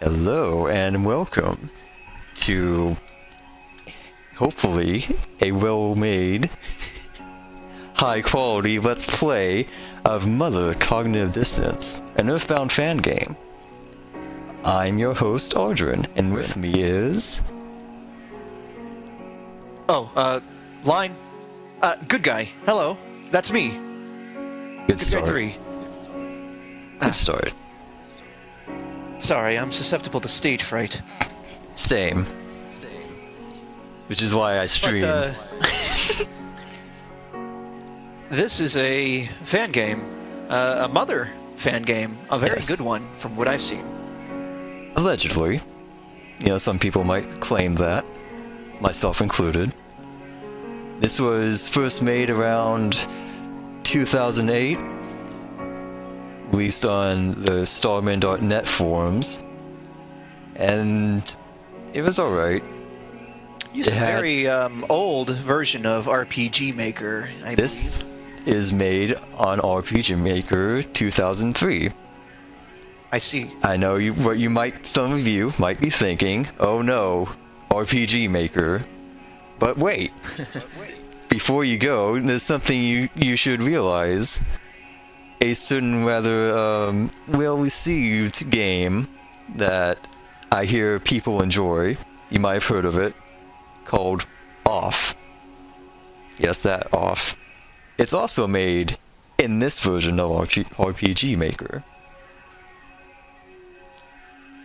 Hello and welcome to hopefully a well-made, high-quality Let's Play of Mother Cognitive Dissonance, an Earthbound fan game. I'm your host, Ardryn, and with me is... Line. Good guy. Hello. That's me. Good start. Guy 3. Good start. Sorry, I'm susceptible to stage fright. Same. Which is why I stream. This is a fan game. A Mother fan game. A very good one, from what I've seen. Allegedly. You know, some people might claim that. Myself included. This was first made around 2008. Released on the Starman.net forums. And it was alright. It's a very old version of RPG Maker, I This is made on RPG Maker 2003. I see. I know some of you might be thinking, oh no, RPG Maker. But wait, before you go, there's something you should realize. A certain rather well-received game that I hear people enjoy, you might have heard of it, called Off. Yes, that Off. It's also made in this version of RPG Maker.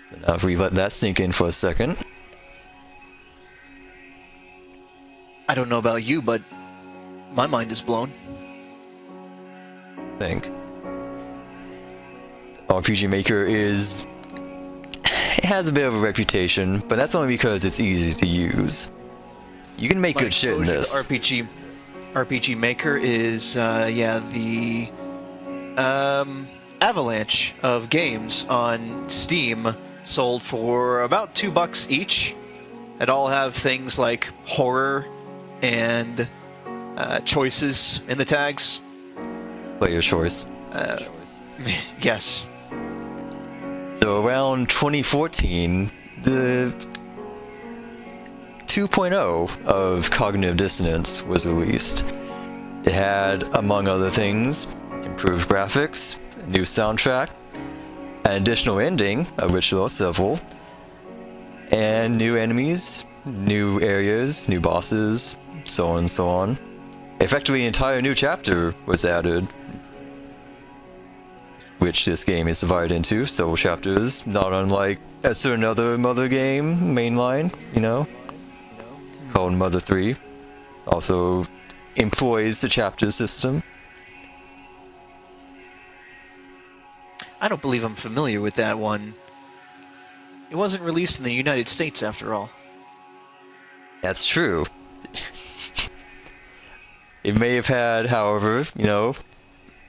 So now if we let that sink in for a second. I don't know about you, but my mind is blown. Think. RPG Maker it has a bit of a reputation, but that's only because it's easy to use. You can make good shit in this. RPG Maker is, the avalanche of games on Steam sold for about $2 each. That all have things like horror and choices in the tags. Player choice. Yes. So around 2014, the 2.0 of Cognitive Dissonance was released. It had, among other things, improved graphics, a new soundtrack, an additional ending, of which there are several, and new enemies, new areas, new bosses, so on and so on. Effectively, an entire new chapter was added, which this game is divided into several chapters, not unlike a certain other Mother game, mainline, called Mother 3. Also employs the chapter system. I don't believe I'm familiar with that one. It wasn't released in the United States, after all. That's true. It may have had, however,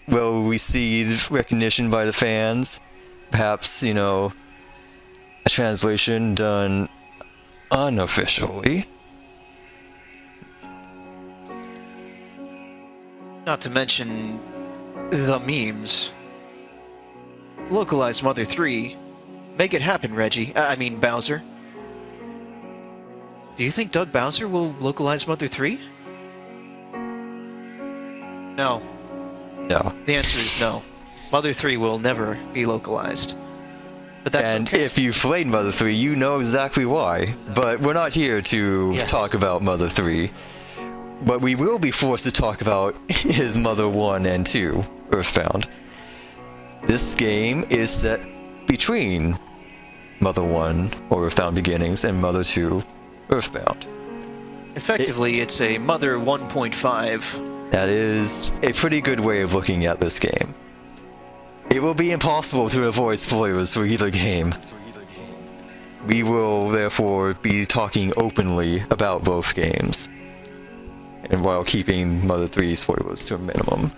well-received recognition by the fans. Perhaps, a translation done unofficially. Not to mention the memes. Localized Mother 3. Make it happen, Reggie. Bowser. Do you think Doug Bowser will localize Mother 3? No. No. The answer is no. Mother 3 will never be localized. But that's and okay. If you've played Mother 3, you know exactly why. But we're not here to talk about Mother 3. But we will be forced to talk about his Mother 1 and 2, Earthbound. This game is set between Mother 1, or Earthbound Beginnings, and Mother 2, Earthbound. Effectively, it's a Mother 1.5. That is a pretty good way of looking at this game. It will be impossible to avoid spoilers for either game. We will therefore be talking openly about both games, and while keeping Mother 3 spoilers to a minimum.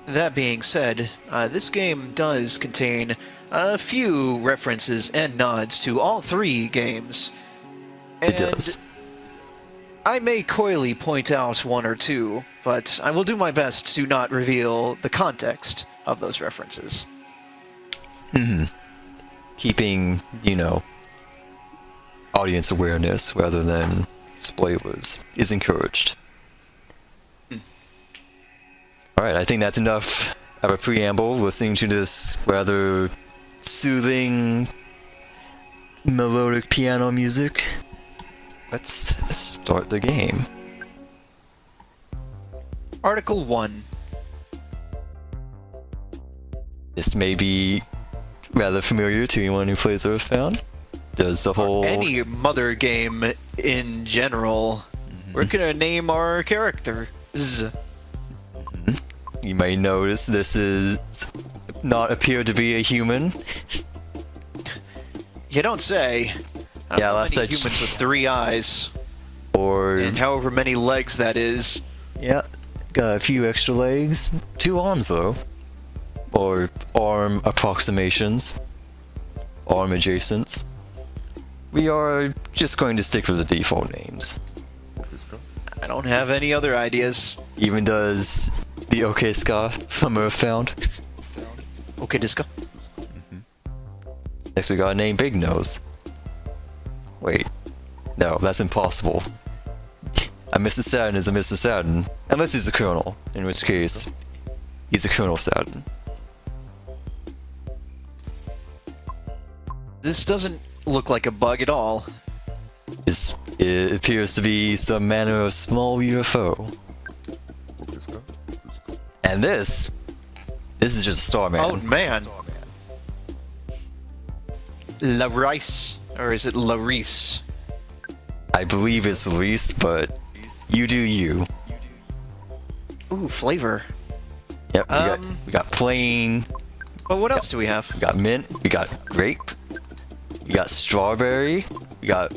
That being said, this game does contain a few references and nods to all three games. It does. I may coyly point out one or two, but I will do my best to not reveal the context of those references. keeping, audience awareness rather than spoilers is encouraged. Alright, I think that's enough of a preamble, listening to this rather soothing, melodic piano music. Let's start the game. Article 1. This may be rather familiar to anyone who plays Earthbound. Does the whole... Any mother game in general. We're gonna name our characters. You may notice this is not appear to be a human. You don't say. Yeah, last many I humans with 3 eyes. Or... And however many legs that is. Yeah, got a few extra legs. 2 arms, though. Or arm approximations. Arm adjacents. We are just going to stick with the default names. I don't have any other ideas. Even does the OK Ska from Earthbound. Okay, Disco. Next we got a name Big Nose. Wait. No, that's impossible. A Mr. Saturn is a Mr. Saturn. Unless he's a Colonel, in which case, he's a Colonel Saturn. This doesn't look like a bug at all. It appears to be some manner of small UFO. And this is just a Starman. Oh man. Larice. Or is it Larice? I believe it's the least, but you do you. Ooh, flavor. Yep, we got plain, But what else do we have? we got mint, we got grape, we got strawberry, we got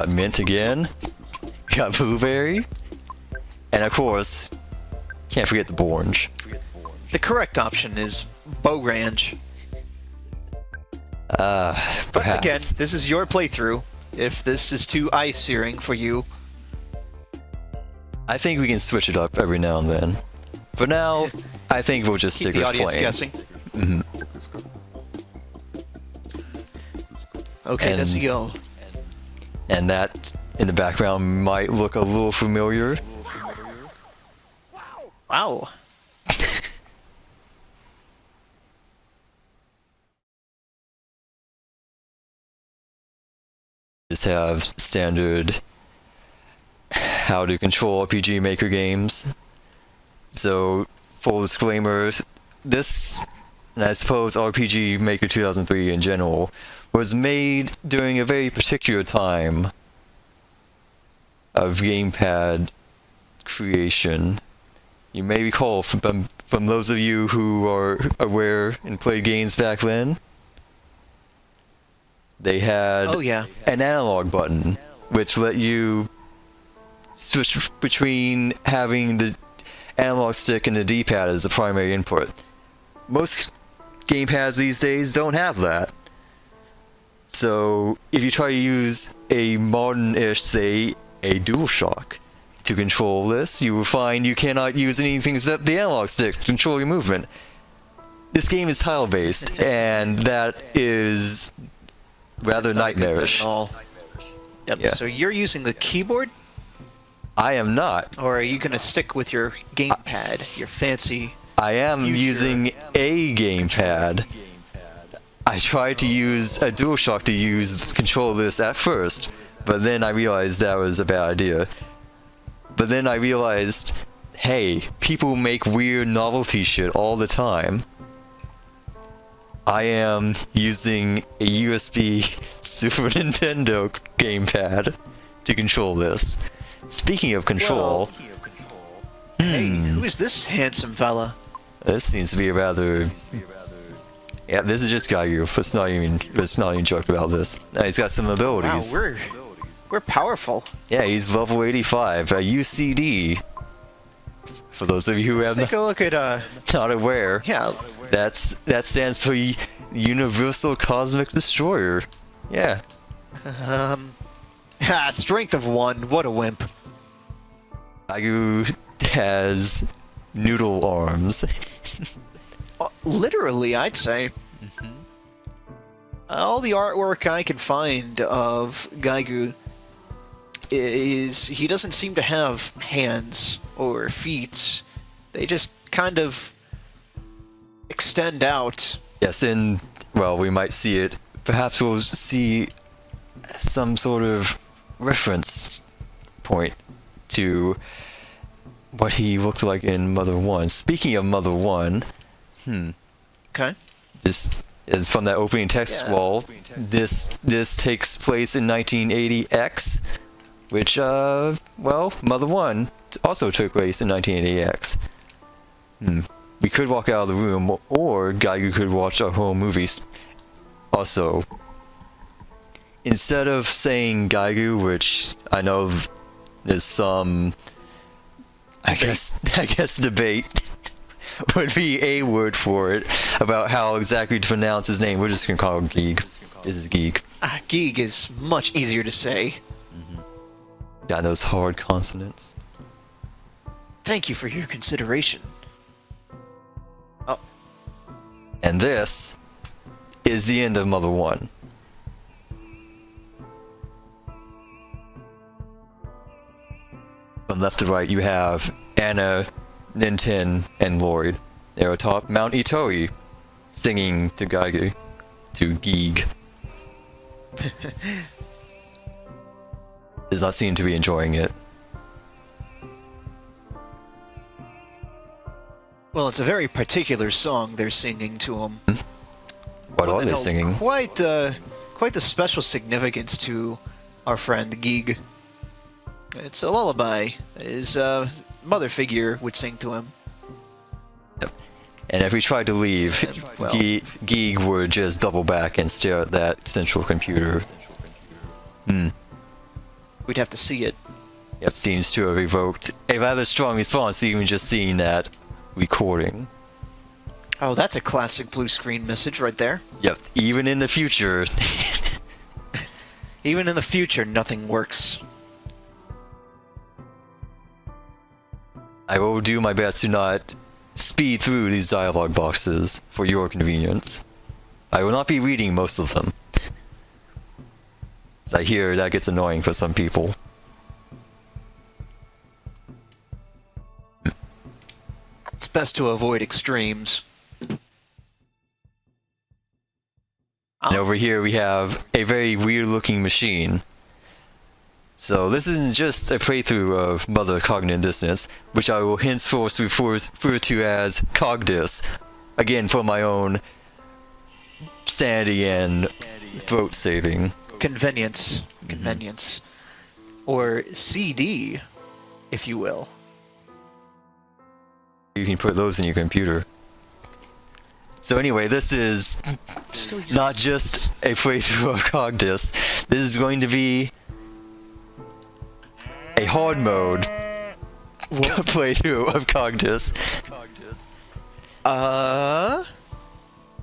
mint again, we got blueberry, and of course, can't forget the orange. The correct option is Borange. Perhaps. But again, this is your playthrough. If this is too eye-searing for you, I think we can switch it up every now and then. For now, I think we'll just keep stick the with audience plain. guessing. Mhm. Okay, let's go. And that in the background might look a little familiar. Wow. Just have standard how to control RPG Maker games. So, full disclaimer, this, and I suppose RPG Maker 2003 in general, was made during a very particular time of gamepad creation. You may recall from those of you who are aware and played games back then, they had Oh yeah. an analog button, which let you switch between having the analog stick and the D-pad as the primary input. Most gamepads these days don't have that. So if you try to use a modern-ish, say, a DualShock to control this, you will find you cannot use anything except the analog stick to control your movement. This game is tile-based, and that is rather It's not a good fit nightmarish. at all. Yep. Yeah. So you're using the keyboard, I am not. or are you gonna stick with your gamepad, your fancy? I am Future. using a gamepad. I tried to use a DualShock to control this at first, but then I realized that was a bad idea. But then I realized, hey, people make weird novelty shit all the time. I am using a USB Super Nintendo gamepad to control this. Speaking of control, Hey, who is this handsome fella? this seems to be a rather... Yeah, this is just Gaiu. Let's not even joke about this. No, he's got some Wow, abilities. we're powerful. Yeah, he's level 85, a UCD. For those of you who have Take a look at not aware, yeah. that stands for Universal Cosmic Destroyer. Yeah. Strength of 1. What a wimp. Gaiu has noodle arms. Literally, I'd say. All the artwork I can find of Gaigu is he doesn't seem to have hands or feet. They just kind of extend out. Yes, and, well, we might see it. Perhaps we'll see some sort of reference point to what he looked like in Mother 1. Speaking of Mother 1, Okay. this is from that opening text wall. This takes place in 1980X, which, well, Mother 1 also took place in 1980X. We could walk out of the room, or Gaigu could watch our whole movie. Also, instead of saying Gaigu, which I know there's some, I guess debate would be a word for it about how exactly to pronounce his name. We're just gonna call him Geeg. This is Geeg. Geeg is much easier to say. Got those hard consonants. Thank you for your consideration. Oh, And this is the end of Mother 1. From left to right, you have Anna, Ninten, and Lloyd. They're atop Mount Itoi, singing to Gaigu, to Geeg. Does not seem to be enjoying it. well, it's a very particular song they're singing to him. What are they singing? Quite the special significance to our friend Geeg. It's a lullaby that his mother figure would sing to him. And if we tried to leave, well- Geeg would just double back and stare at that central computer. We'd have to see it. Yep, seems to have evoked a rather strong response, even just seeing that recording. Oh, that's a classic blue screen message right there. Yep, even in the future. Even in the future, nothing works. I will do my best to not speed through these dialogue boxes for your convenience. I will not be reading most of them. I hear that gets annoying for some people. It's best to avoid extremes. And over here we have a very weird looking machine. So this isn't just a playthrough of Mother Cognitive Dissonance, which I will henceforth refer to as Cogdis. Again, for my own sanity and throat saving. Convenience. Convenience. Or CD, if you will. You can put those in your computer. So anyway, this is not just a playthrough of Cogdis. This is going to be a hard mode playthrough of Cogdis.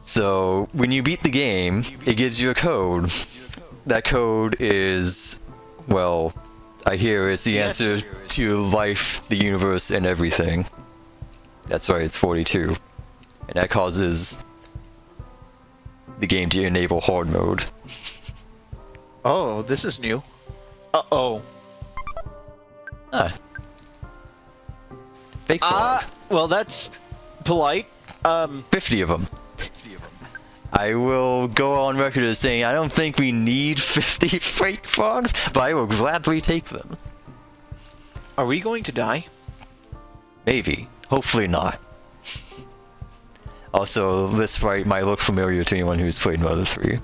So when you beat the game, it gives you a code. That code is, well, I hear it's the answer to life, the universe, and everything. That's right, it's 42. And that causes the game to enable hard mode. Oh, this is new. Uh-oh. Ah. Fake frog. Well, that's polite. 50 of them. I will go on record as saying I don't think we need 50 fake frogs, but I will gladly take them. Are we going to die? Maybe. Hopefully not. Also, this sprite might look familiar to anyone who's played Mother 3.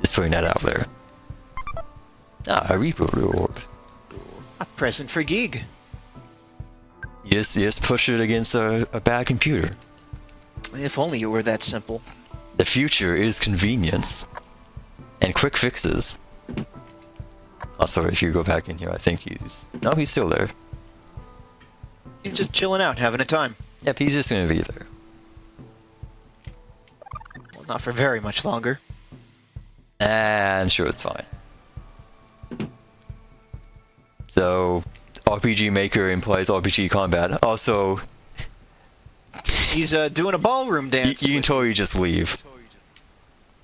Just putting that out there. Ah, a Reaper reward. A present for Geeg. You just push it against a bad computer. If only it were that simple. The future is convenience. And quick fixes. Also, if you go back in here, I think he's... No, he's still there. He's just chilling out, having a time. Yep, he's just gonna be there. Well, not for very much longer. And sure, it's fine. So, RPG Maker implies RPG combat. Also, He's doing a ballroom dance. You can totally just leave.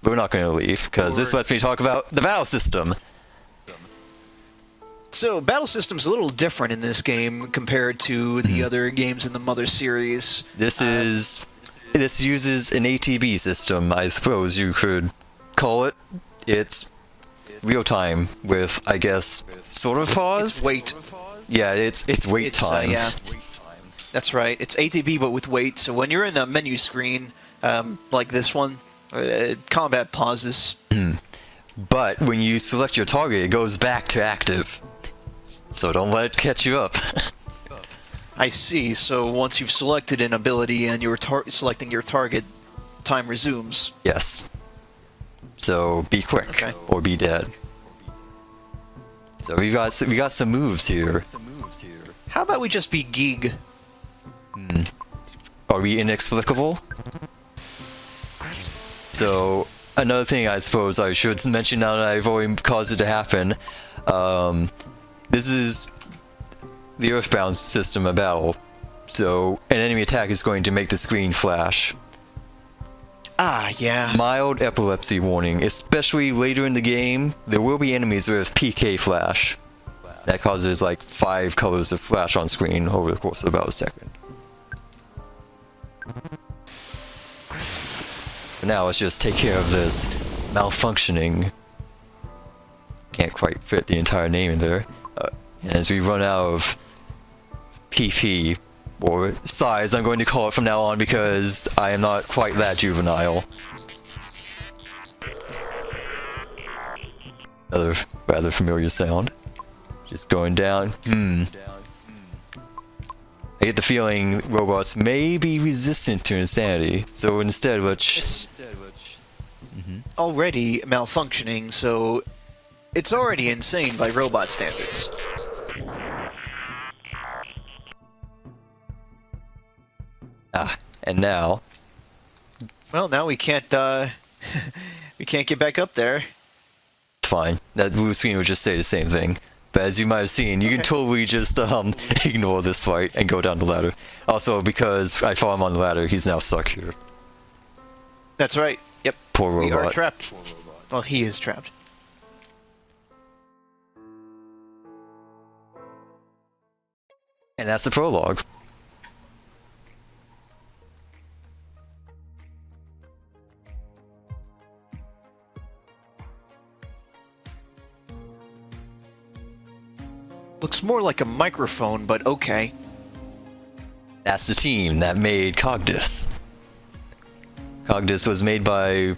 But we're not going to leave, because this lets me talk about the battle system. So, battle system's a little different in this game compared to the other games in the Mother series. This uses an ATB system, I suppose you could call it. It's real time with, I guess, sort of pause. It's wait. Yeah, it's wait time. Yeah, that's right. It's ATB but with wait. So when you're in a menu screen like this one, combat pauses. But when you select your target, it goes back to active. So don't let it catch you up. I see. So once you've selected an ability and you're selecting your target, time resumes. Yes. So be quick or be dead. So we got some moves here. How about we just be Geeg? Are we inexplicable? So another thing I suppose I should mention now that I've already caused it to happen. This is the Earthbound system of battle. So an enemy attack is going to make the screen flash. Ah, yeah. Mild epilepsy warning, especially later in the game, there will be enemies with PK flash. That causes like 5 colors of flash on screen over the course of about a second. For now, let's just take care of this malfunctioning. Can't quite fit the entire name in there. And as we run out of PP, or size, I'm going to call it from now on because I am not quite that juvenile. Another rather familiar sound. Just going down. I get the feeling robots may be resistant to insanity, so instead let's... already malfunctioning, so it's already insane by robot standards. And now... Well, now we can't, we can't get back up there. It's fine. That blue screen would just say the same thing. But as you might have seen, you can totally just ignore this fight and go down the ladder. Also, because I fought him on the ladder, he's now stuck here. That's right. Yep. Poor robot. We are trapped. Well, he is trapped. And that's the prologue. Looks more like a microphone, but okay. That's the team that made Cognitive. Cognitive was made by,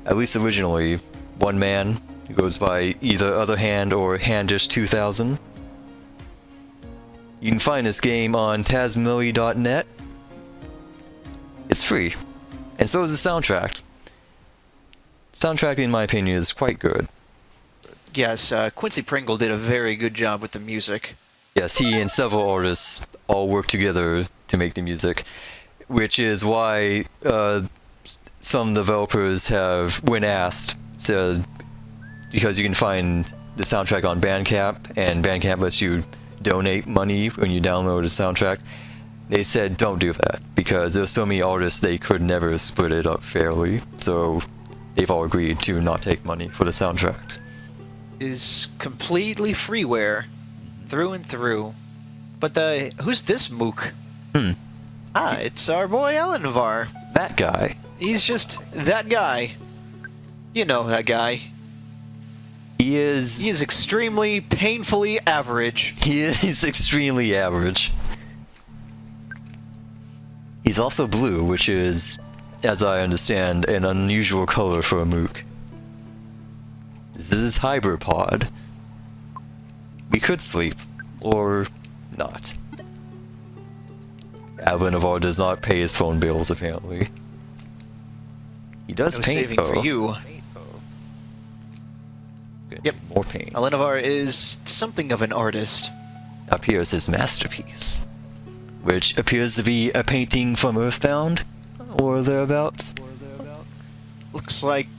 at least originally, one man who goes by either Other Hand or Handish 2000. You can find this game on TazMillie.net. It's free. And so is the soundtrack. Soundtrack, in my opinion, is quite good. Yes, Quincy Pringle did a very good job with the music. Yes, he and several artists all work together to make the music, which is why some developers have, when asked, said, because you can find the soundtrack on Bandcamp, and Bandcamp lets you donate money when you download a soundtrack, they said don't do that, because there's so many artists they could never split it up fairly, so they've all agreed to not take money for the soundtrack. Is completely freeware, through and through. But who's this mook? Ah, it's our boy Elenavar. That guy. He's just that guy. You know that guy. He is extremely painfully average. He is extremely average. He's also blue, which is, as I understand, an unusual color for a mook. This is Hyperpod. We could sleep, or not. Elenavar does not pay his phone bills, apparently. He does paint, saving though. for you. Yep. More paint. Elenavar is something of an artist. Up here is his masterpiece, which appears to be a painting from Earthbound, or thereabouts. Looks like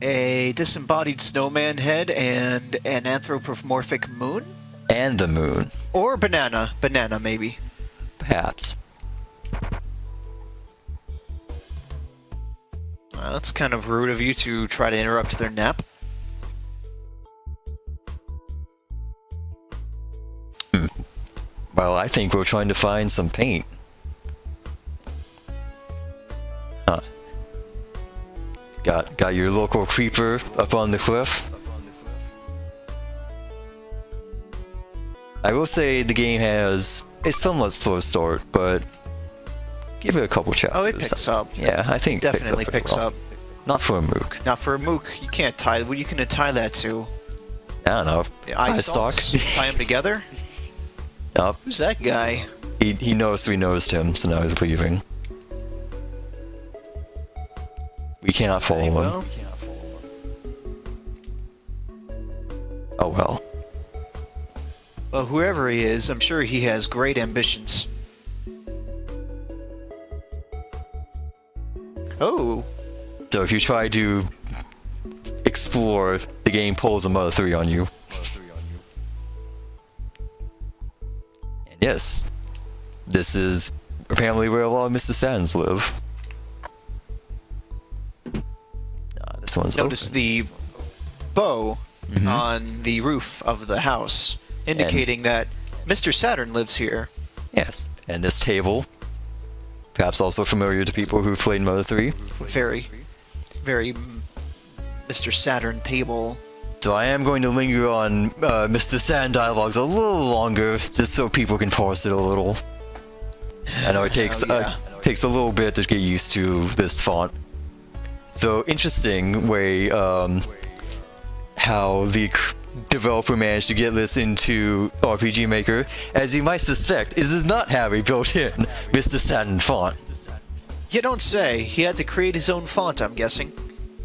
a disembodied snowman head and an anthropomorphic moon? And the moon. Or banana. Banana, maybe. Perhaps. That's kind of rude of you to try to interrupt their nap. Well, I think we're trying to find some paint. Huh. Got your local creeper up on the cliff. I will say the game has a somewhat slow start, but give it a couple chapters. Oh, it picks up. Yeah, I think it Definitely picks up. Not for a mook. Not for a mook. You can't tie. What are you gonna tie that to? I don't know. The eye stalks? Tie them together? Nope. Who's that guy? He noticed we noticed him, so now he's leaving. We cannot follow him. Well. Oh well. Well, whoever he is, I'm sure he has great ambitions. Oh. So if you try to explore, the game pulls a Mother 3 on you. And yes, this is apparently where a lot of Mr. Satins live. This one's Notice open. the bow on the roof of the house, indicating that Mr. Saturn lives here. Yes, and this table, perhaps also familiar to people who played Mother 3. Very, very Mr. Saturn table. So I am going to linger on Mr. Saturn dialogues a little longer, just so people can parse it a little. I know it takes takes a little bit to get used to this font. So interesting way how the developer managed to get this into RPG Maker. As you might suspect, it does not have a built-in Mr. Saturn font. You don't say. He had to create his own font, I'm guessing.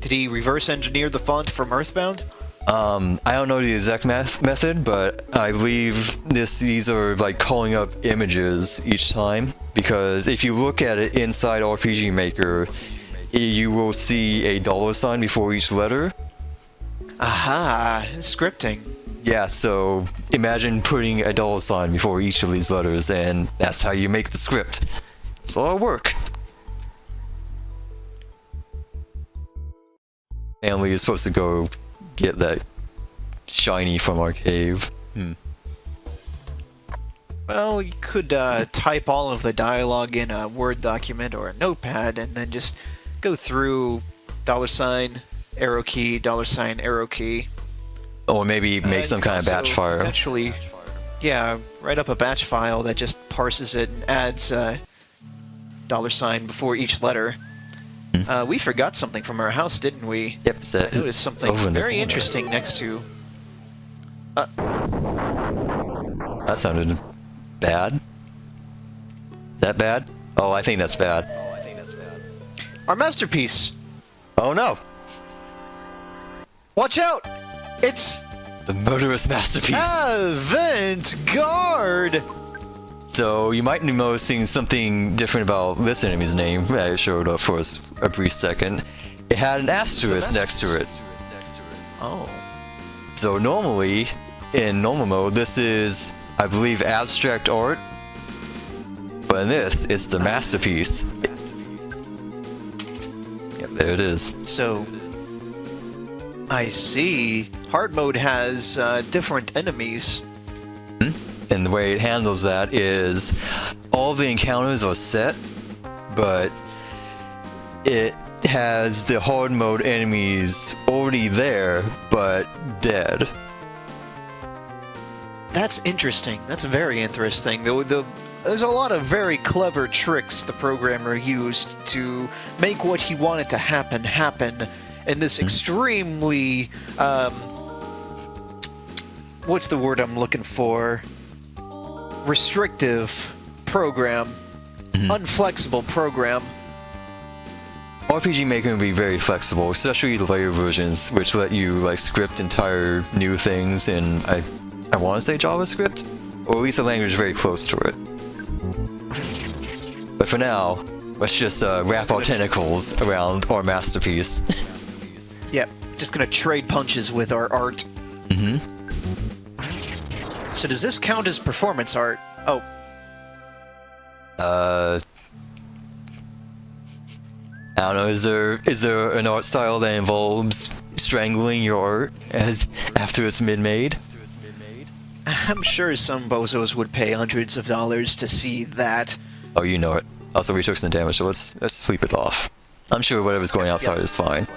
Did he reverse engineer the font from Earthbound? I don't know the exact method, but I believe these are like calling up images each time, because if you look at it inside RPG Maker, you will see a $sign before each letter. Aha, scripting. Yeah, so imagine putting a $sign before each of these letters, and that's how you make the script. It's a lot of work. Family is supposed to go get that shiny from our cave. Well, you could type all of the dialogue in a Word document or a notepad and then just go through $, arrow key, $, arrow key. Or maybe make some kind of batch file. Potentially, yeah, write up a batch file that just parses it and adds $sign before each letter. We forgot something from our house, didn't we? Yep, I noticed something very interesting next to... That sounded bad. Is that bad? Oh, I think that's bad. Our masterpiece! Oh no! Watch out! It's... The murderous masterpiece! Avant-garde! So, you might be noticing something different about this enemy's name that it showed up for us a brief second. It had an asterisk next to it. Oh. So normally, in normal mode, this is, I believe, abstract art. But in this, it's the masterpiece. Yep, there it is. So... I see. Hard mode has different enemies. And the way it handles that is all the encounters are set, but it has the hard mode enemies already there, but dead. That's interesting. That's very interesting. There's a lot of very clever tricks the programmer used to make what he wanted to happen in this extremely what's the word I'm looking for? Restrictive program, unflexible program. RPG Maker can be very flexible, especially the later versions, which let you like script entire new things in I want to say JavaScript, or at least a language very close to it. But for now, let's just wrap our tentacles around our masterpiece. Yep, just gonna trade punches with our art. So does this count as performance art? Oh. I don't know, is there an art style that involves strangling your art after it's been made? I'm sure some bozos would pay hundreds of dollars to see that. Oh, you know it. Also, we took some damage, so let's sleep it off. I'm sure whatever's going outside is fine.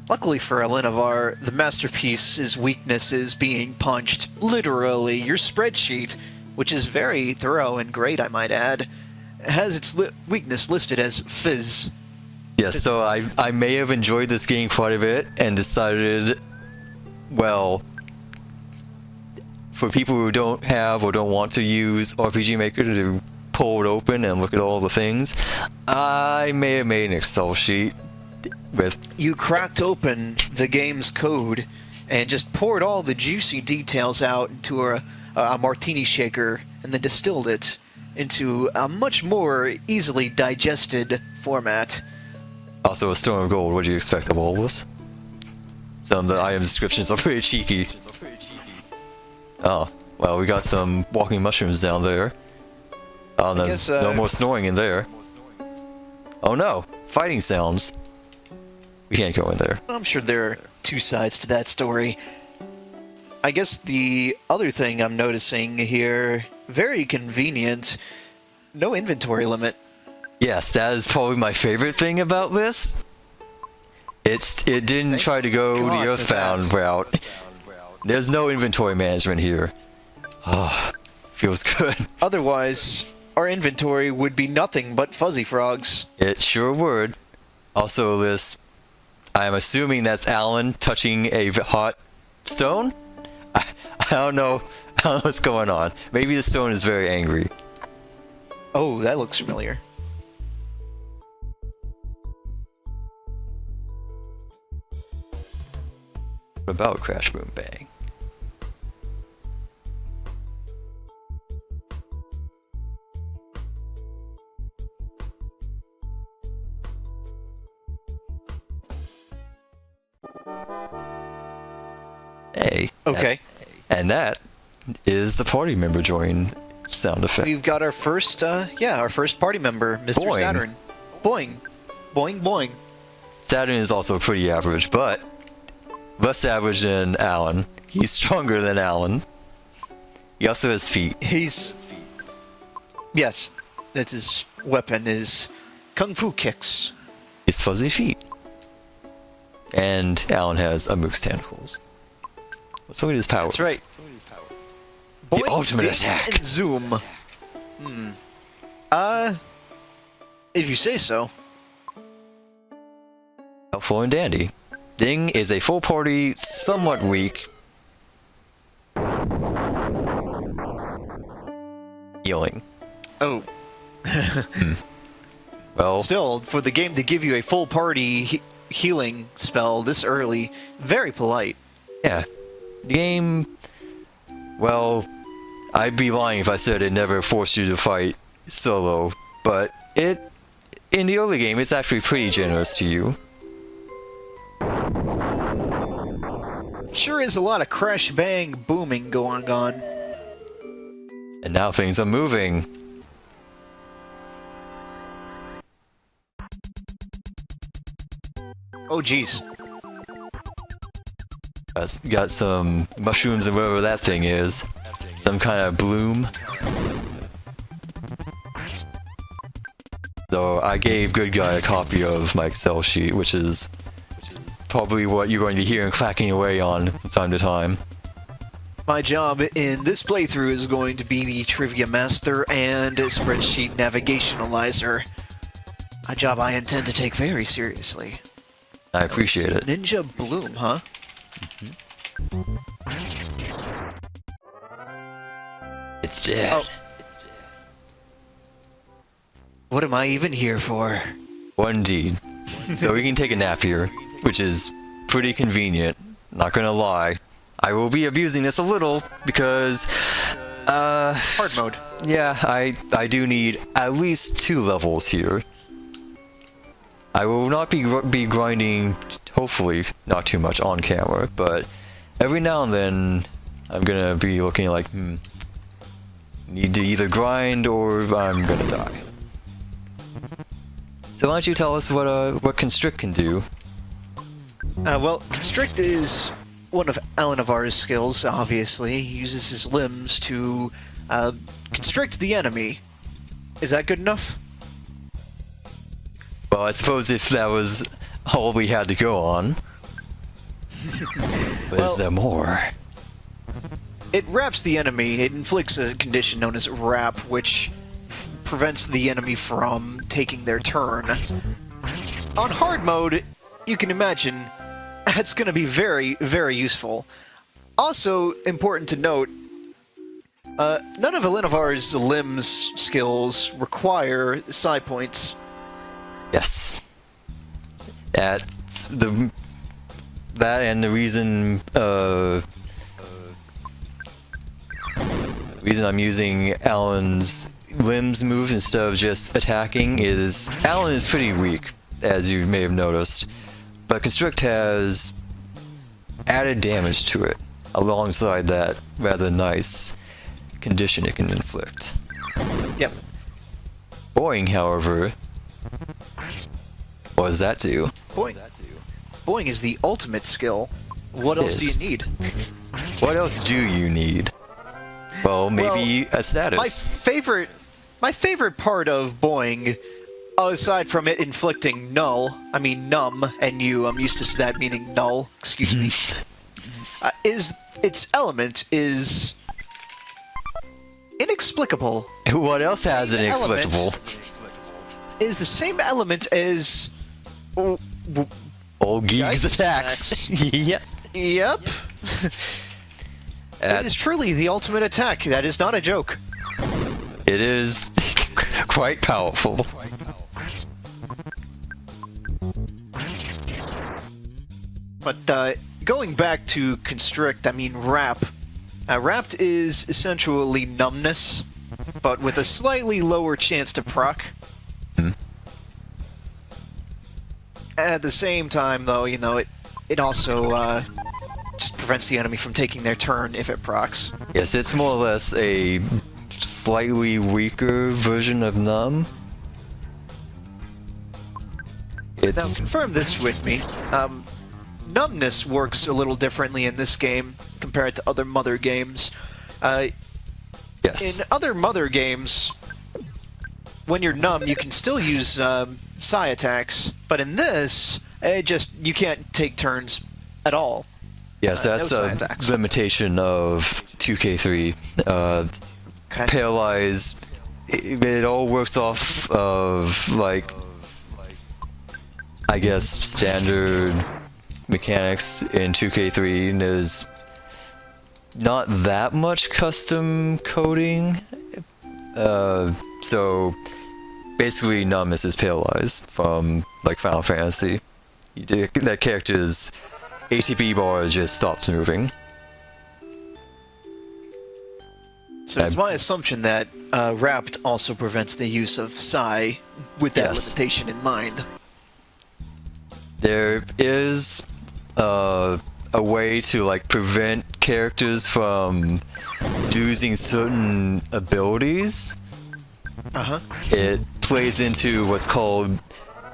Luckily for Elenivar, the masterpiece's weakness is being punched. Literally, your spreadsheet, which is very thorough and great, I might add, has its weakness listed as fizz. Yes, so I may have enjoyed this game quite a bit and decided, well, for people who don't have or don't want to use RPG Maker to pull it open and look at all the things, I may have made an Excel sheet with... You cracked open the game's code and just poured all the juicy details out into a martini shaker and then distilled it into a much more easily digested format. Also, a stone of gold. What do you expect of all this? Some of the item descriptions are pretty cheeky. Oh, well, we got some walking mushrooms down there. Oh, there's no more snoring in there. Oh no, fighting sounds. We can't go in there. I'm sure there are two sides to that story. I guess the other thing I'm noticing here, very convenient, no inventory limit. Yes, that is probably my favorite thing about this. It didn't try to go the Earthbound route. There's no inventory management here. Oh, feels good. Otherwise, our inventory would be nothing but fuzzy frogs. It sure would. Also, this... I'm assuming that's Alan touching a hot stone? I don't know. I don't know what's going on. Maybe the stone is very angry. Oh, that looks familiar. What about Crash Boom Bang? Hey. Okay. And that is the party member join sound effect. We've got our first, our first party member, Mr. Boing. Saturn. Boing. Boing, boing. Saturn is also pretty average, but less average than Alan. He's stronger than Alan. He also has feet. Yes, that's his weapon, is Kung Fu kicks. His fuzzy feet. And Alan has a moose tentacles. So are his powers. That's right. The Boing, ultimate ding, attack. and zoom. If you say so. Helpful and dandy. Ding is a full party, somewhat weak. Healing. Oh. Well, Still, for the game to give you a full party healing spell this early, very polite. yeah. The game, well, I'd be lying if I said it never forced you to fight solo, but in the early game, it's actually pretty generous to you. Sure is a lot of crash bang booming going on. And now things are moving. Oh jeez. Got some mushrooms and whatever that thing is. Some kind of bloom. So I gave Good Guy a copy of my Excel sheet, which is probably what you're going to be hearing clacking away on from time to time. My job in this playthrough is going to be the Trivia Master and Spreadsheet Navigationalizer. A job I intend to take very seriously. I appreciate it. Ninja Bloom, huh? It's dead. Oh. What am I even here for? Well, indeed. So we can take a nap here, which is pretty convenient. Not gonna lie. I will be abusing this a little because, Hard mode. yeah, I do need at least 2 levels here. I will not be grinding, hopefully not too much on camera, but every now and then I'm gonna be looking like, need to either grind or I'm gonna die. So why don't you tell us what constrict can do? Well, constrict is one of Alanavar's skills, obviously. He uses his limbs to constrict the enemy. Is that good enough? Well, I suppose if that was all we had to go on. But Well, is there more? It wraps the enemy. It inflicts a condition known as wrap, which prevents the enemy from taking their turn. On hard mode, you can imagine that's going to be very, very useful. Also, important to note, none of Alanavar's limbs skills require psi points. Yes. That and the reason I'm using Alan's limbs move instead of just attacking is Alan is pretty weak, as you may have noticed, but Constrict has added damage to it alongside that rather nice condition it can inflict. Yep. Boing, however, what does that do? Boing is the ultimate skill. What else do you need? What else do you need? Well, maybe a status. My favorite part of Boing, aside from it inflicting numb, and I'm used to that meaning null, excuse me, is its element is inexplicable. What else has an inexplicable? Is the same element as Old Geek's attacks. Yep. Yep. It is truly the ultimate attack. That is not a joke. It is quite powerful. But going back to constrict, wrap. Wrapped is essentially numbness, but with a slightly lower chance to proc. At the same time, though, it also just prevents the enemy from taking their turn if it procs. Yes, it's more or less a slightly weaker version of numb. Now, confirm this with me. Numbness works a little differently in this game compared to other Mother games. Yes. In other Mother games, when you're numb, you can still use psi attacks, but in this, you can't take turns at all. Yes, that's no a limitation of 2K3. Okay. Paralyze, it all works off of, I guess, standard mechanics in 2K3, and there's not that much custom coding. So basically numbness is paralyzed from Final Fantasy. That character's ATB bar just stops moving. So it's my assumption that Wrapped also prevents the use of psi with that limitation in mind. There is a way to prevent characters from using certain abilities. It plays into what's called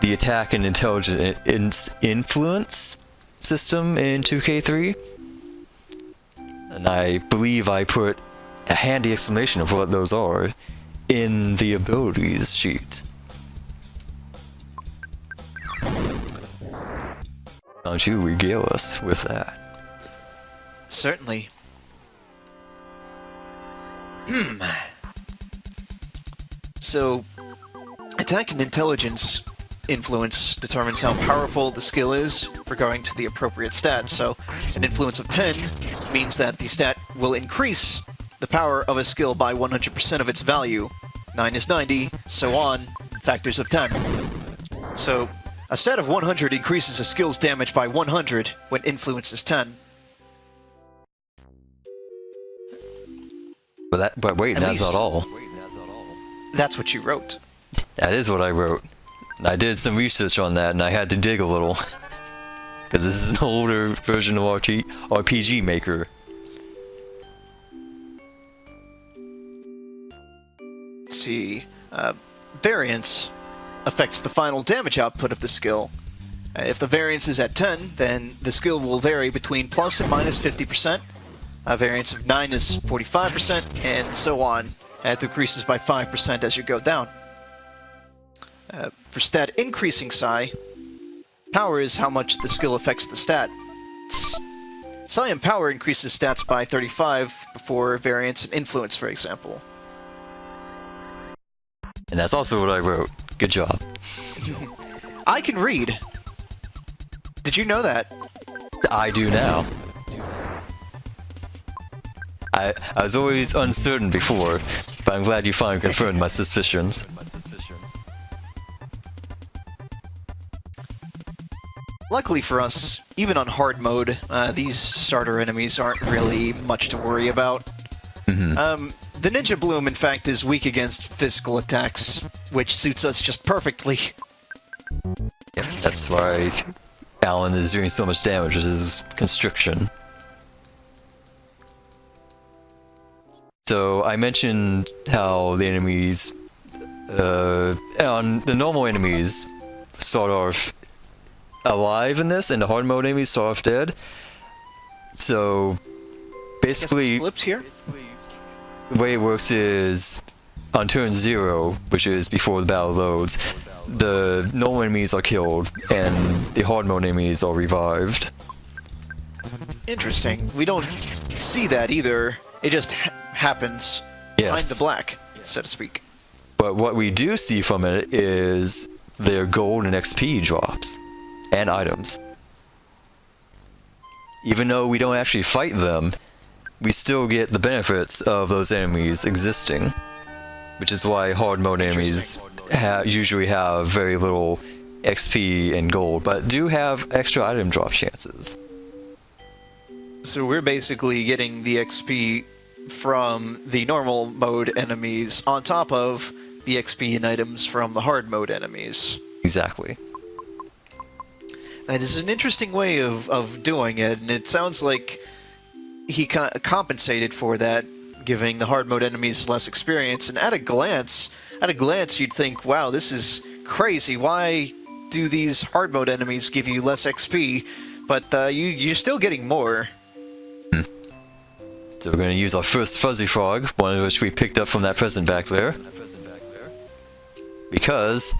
the attack and intelligence influence system in 2K3. And I believe I put a handy explanation of what those are in the abilities sheet. Why don't you regale us with that? Certainly. So, attack and intelligence influence determines how powerful the skill is regarding to the appropriate stat. So, an influence of 10 means that the stat will increase the power of a skill by 100% of its value. 9 is 90, so on, factors of 10. So, a stat of 100 increases a skill's damage by 100 when influence is 10. But wait, that's not all. That's what you wrote. That is what I wrote. I did some research on that, and I had to dig a little. Because this is an older version of RPG Maker. Let's see. Variants. affects the final damage output of the skill. If the variance is at 10, then the skill will vary between plus and minus 50%. A variance of 9 is 45%, and so on. It decreases by 5% as you go down. For stat increasing psi, power is how much the skill affects the stat. Psi and power increases stats by 35 before variance and influence, for example. And that's also what I wrote. Good job. I can read. Did you know that? I do now. I was always uncertain before, but I'm glad you finally confirmed my suspicions. Luckily for us, even on hard mode, these starter enemies aren't really much to worry about. The Ninja Bloom, in fact, is weak against physical attacks, which suits us just perfectly. Yep, that's why Alan is doing so much damage with his constriction. So I mentioned how the enemies, on the normal enemies, start off alive in this, and the hard mode enemies start off dead. So basically, Flips here. the way it works is on turn 0, which is before the battle loads, the normal enemies are killed and the hard mode enemies are revived. Interesting. We don't see that either. It just happens behind the black, so to speak. But what we do see from it is their gold and XP drops, and items. Even though we don't actually fight them, we still get the benefits of those enemies existing. Which is why hard mode enemies usually have very little XP and gold, but do have extra item drop chances. So we're basically getting the XP from the normal mode enemies on top of the XP and items from the hard mode enemies. Exactly. That is an interesting way of doing it, and it sounds like he compensated for that, giving the hard mode enemies less experience. And at a glance, you'd think, wow, this is crazy. Why do these hard mode enemies give you less XP, but you're still getting more? So we're going to use our first Fuzzy Frog, one of which we picked up from that present back there. Because...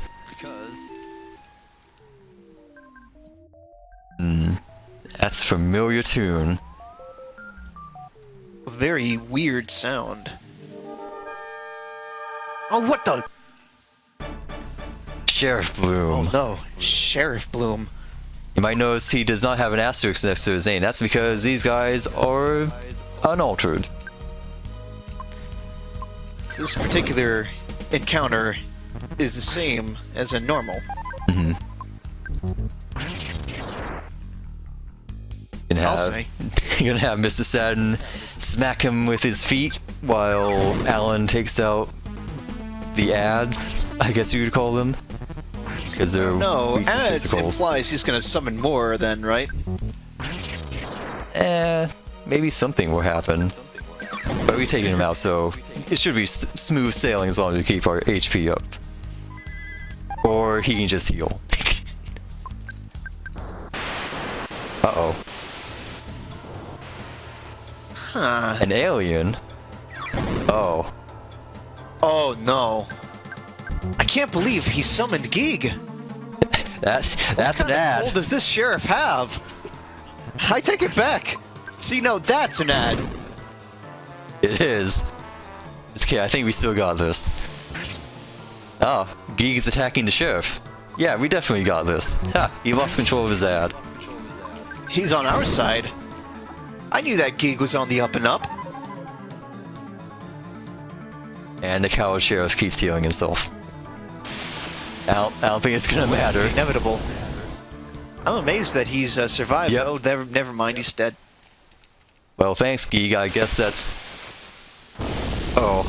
that's a familiar tune. A very weird sound. Oh, what the? Sheriff Bloom. Oh no, Sheriff Bloom. You might notice he does not have an asterisk next to his name. That's because these guys are unaltered. So this particular encounter is the same as a normal. You're gonna have Mr. Sadden smack him with his feet while Alan takes out the ads, I guess you would call them. Because they're weak ads physicals. implies he's gonna summon more then, right? Maybe something will happen. But we're taking him out, so it should be smooth sailing as long as we keep our HP up. Or he can just heal. Uh-oh. Huh. An alien? Oh. Oh no. I can't believe he summoned Geeg. That's an What kind of ad. goal does this sheriff have? I take it back. See, no, that's an ad. It is. It's okay, I think we still got this. Oh, Geeg's attacking the sheriff. Yeah, we definitely got this. Ha, he lost control of his ad. He's on our side. I knew that Geeg was on the up and up. And the coward sheriff keeps healing himself. I don't think it's gonna matter. Inevitable. I'm amazed that he's survived. Yep. Oh, never mind, he's dead. Well, thanks, Geeg. I guess that's... Oh.